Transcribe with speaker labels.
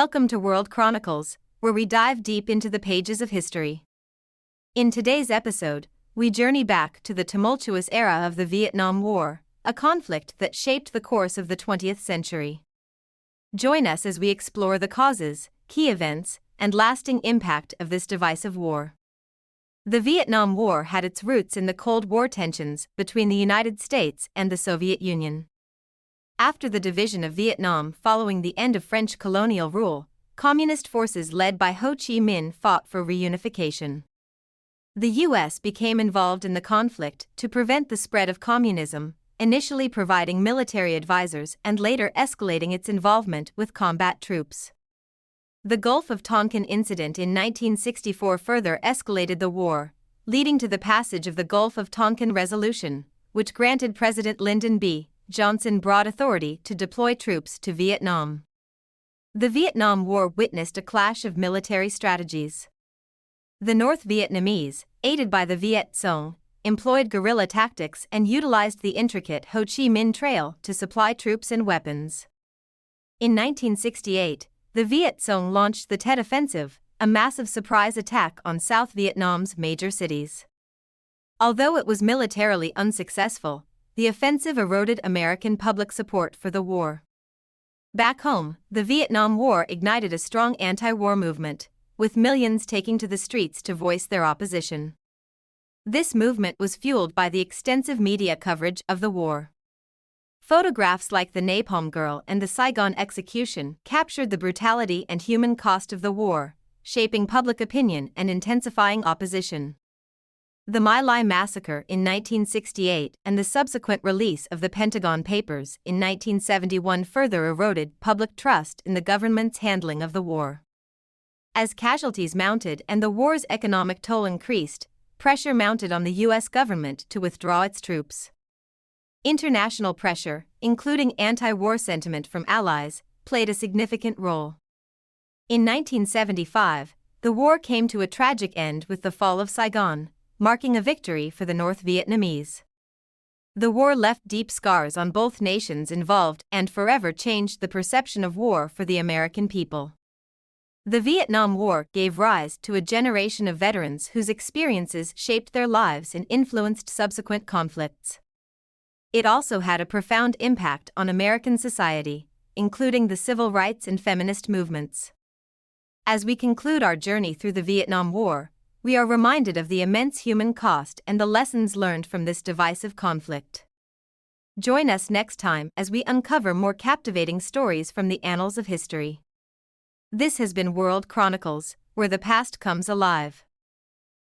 Speaker 1: Welcome to World Chronicles, where we dive deep into the pages of history. In today's episode, we journey back to the tumultuous era of the Vietnam War, a conflict that shaped the course of the 20th century. Join us as we explore the causes, key events, and lasting impact of this divisive war. The Vietnam War had its roots in the Cold War tensions between the United States and the Soviet Union. After the division of Vietnam following the end of French colonial rule, communist forces led by Ho Chi Minh fought for reunification. The U.S. became involved in the conflict to prevent the spread of communism, initially providing military advisors and later escalating its involvement with combat troops. The Gulf of Tonkin incident in 1964 further escalated the war, leading to the passage of the Gulf of Tonkin Resolution, which granted President Lyndon B. Johnson broad authority to deploy troops to Vietnam. The Vietnam War witnessed a clash of military strategies. The North Vietnamese, aided by the Viet Cong, employed guerrilla tactics and utilized the intricate Ho Chi Minh Trail to supply troops and weapons. In 1968, the Viet Cong launched the Tet Offensive, a massive surprise attack on South Vietnam's major cities. Although it was militarily unsuccessful, the offensive eroded American public support for the war. Back home, the Vietnam War ignited a strong anti-war movement, with millions taking to the streets to voice their opposition. This movement was fueled by the extensive media coverage of the war. Photographs like the Napalm Girl and the Saigon execution captured the brutality and human cost of the war, shaping public opinion and intensifying opposition. The My Lai massacre in 1968 and the subsequent release of the Pentagon Papers in 1971 further eroded public trust in the government's handling of the war. As casualties mounted and the war's economic toll increased, pressure mounted on the U.S. government to withdraw its troops. International pressure, including anti-war sentiment from allies, played a significant role. In 1975, the war came to a tragic end with the fall of Saigon, marking a victory for the North Vietnamese. The war left deep scars on both nations involved and forever changed the perception of war for the American people. The Vietnam War gave rise to a generation of veterans whose experiences shaped their lives and influenced subsequent conflicts. It also had a profound impact on American society, including the civil rights and feminist movements. As we conclude our journey through the Vietnam War, we are reminded of the immense human cost and the lessons learned from this divisive conflict. Join us next time as we uncover more captivating stories from the annals of history. This has been World Chronicles, where the past comes alive.